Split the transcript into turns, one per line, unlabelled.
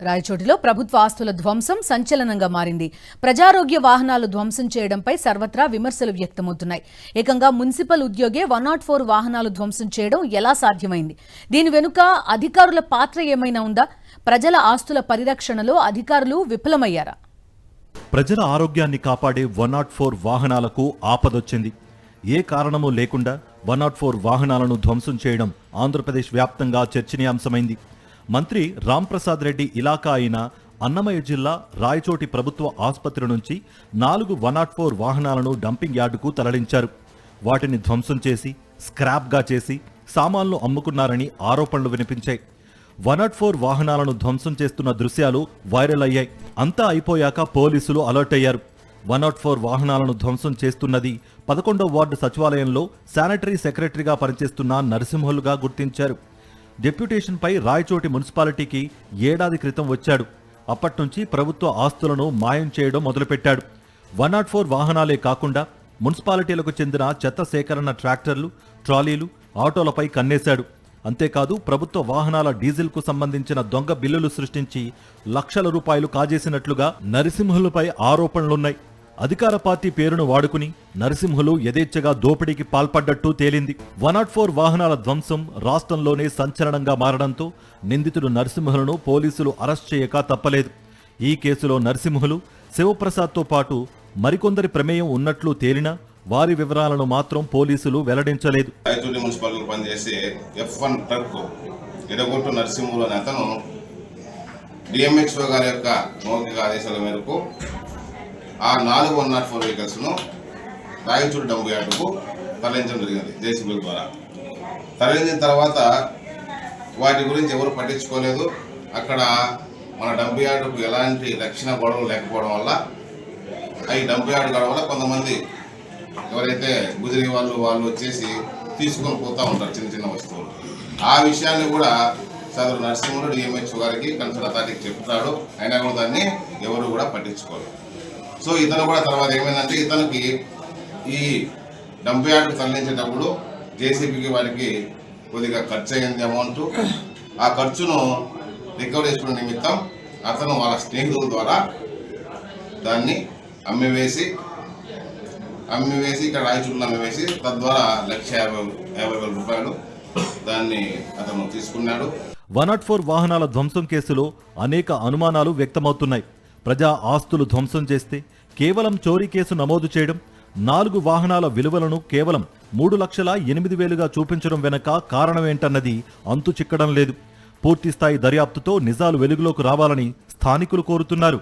రాయచోటిలో ప్రభుత్వ ఆస్తుల ధ్వంసం సంచలనంగా మారింది. ప్రజారోగ్య వాహనాలు ధ్వంసం చేయడంపై సర్వత్రా విమర్శలు వ్యక్తమవుతున్నాయి. ఏకంగా మున్సిపల్ ఉద్యోగే 104 వాహనాలు ధ్వంసం చేయడం ఎలా సాధ్యమైంది? దీని వెనుక అధికారుల పాత్ర ఏమైనా ఉందా? ప్రజల ఆస్తుల పరిరక్షణలో అధికారులు విఫలమయ్యారా?
ప్రజల ఆరోగ్యాన్ని కాపాడే 104 వాహనాలకు ఆపదొచ్చింది. ఏ కారణమూ లేకుండా 104 వాహనాలను ధ్వంసం చేయడం ఆంధ్రప్రదేశ్ వ్యాప్తంగా చర్చనీయాంశమైంది. మంత్రి రాంప్రసాద్ రెడ్డి ఇలాకా అయిన అన్నమయ్య జిల్లా రాయచోటి ప్రభుత్వ ఆసుపత్రి నుంచి 4 104 వాహనాలను డంపింగ్ యార్డుకు తరలించారు. వాటిని ధ్వంసం చేసి స్క్రాప్గా చేసి సామాన్లు అమ్ముకున్నారని ఆరోపణలు వినిపించాయి. 104 వాహనాలను ధ్వంసం చేస్తున్న దృశ్యాలు వైరల్ అయ్యాయి. అంతా అయిపోయాక పోలీసులు అలర్ట్ అయ్యారు. 104 వాహనాలను ధ్వంసం చేస్తున్నది 11వ వార్డు సచివాలయంలో శానిటరీ సెక్రటరీగా పనిచేస్తున్న నరసింహులుగా గుర్తించారు. డెప్యుటేషన్పై రాయచోటి మున్సిపాలిటీకి ఏడాది క్రితం వచ్చాడు. అప్పట్నుంచి ప్రభుత్వ ఆస్తులను మాయం చేయడం మొదలుపెట్టాడు. 104 వాహనాలే కాకుండా మున్సిపాలిటీలకు చెందిన చెత్త సేకరణ ట్రాక్టర్లు, ట్రాలీలు, ఆటోలపై కన్నేశాడు. అంతేకాదు ప్రభుత్వ వాహనాల డీజిల్కు సంబంధించిన దొంగ బిల్లులు సృష్టించి లక్షల రూపాయలు కాజేసినట్లుగా నరసింహులపై ఆరోపణలున్నాయి. అధికార పార్టీ పేరును వాడుకుని నరసింహులు యథేచ్ఛగా దోపిడీకి పాల్పడ్డట్టు తేలింది. 104 వాహనాల ధ్వంసం రాష్ట్రంలోనే సంచలనంగా మారడంతో నిందితుడు నరసింహులను పోలీసులు అరెస్ట్ చేయక తప్పలేదు. ఈ కేసులో నరసింహులు, శివప్రసాద్తో పాటు మరికొందరి ప్రమేయం ఉన్నట్లు తేలినా వారి వివరాలను మాత్రం పోలీసులు వెల్లడించలేదు.
రాయచోటి మున్సిపాలిటీలో పనిచేసే F1 ట్రక్ ఎడగొట్టు నరసింహులు అనే అతను డిఎంహెచ్ఓ గారి యొక్క మౌఖిక ఆదేశాల మేరకు ఆ 4 104 వెహికల్స్ను రాయచోటి డంప్ యార్డుకు తరలించడం జరిగింది జేసీబీ ద్వారా. తరలించిన తర్వాత వాటి గురించి ఎవరు పట్టించుకోలేదు. అక్కడ మన డంప్ యార్డుకు ఎలాంటి రక్షణ గొడవలు లేకపోవడం వల్ల ఈ డంప్ యార్డు గొడవ వల్ల కొంతమంది ఎవరైతే గుజరీ వాళ్ళు వచ్చేసి తీసుకొని పోతూ ఉంటారు చిన్న చిన్న వస్తువులు. ఆ విషయాన్ని కూడా సదరు నరసింహుడు డిఎంహెచ్ఓ గారికి కన్సర్న్ అథారిటీకి చెప్తాడు. అయినా కూడా దాన్ని ఎవరు కూడా పట్టించుకోరు. సో ఇతను కూడా తర్వాత ఏమైందంటే ఇతనికి ఈ డంప్ యార్డుకు తరలించేటప్పుడు జేసీబీకి వారికి కొద్దిగా ఖర్చు అయింది అమౌంట్. ఆ ఖర్చును రికవర్ చేసుకునే నిమిత్తం అతను వాళ్ళ స్నేహితుల ద్వారా దాన్ని అమ్మివేసి ఇక్కడ రాయచూరులో అమ్మివేసి తద్వారా 1,50,000 రూపాయలు దాన్ని అతను తీసుకున్నాడు.
104 వాహనాల ధ్వంసం కేసులో అనేక అనుమానాలు వ్యక్తమవుతున్నాయి. ప్రజా ఆస్తులు ధ్వంసం చేస్తే కేవలం చోరీ కేసు నమోదు చేయడం, 4 వాహనాల విలువలను కేవలం 3,08,000గా చూపించడం వెనక కారణమేంటన్నది అంతు చిక్కడం లేదు. పూర్తిస్థాయి దర్యాప్తుతో నిజాలు వెలుగులోకి రావాలని స్థానికులు కోరుతున్నారు.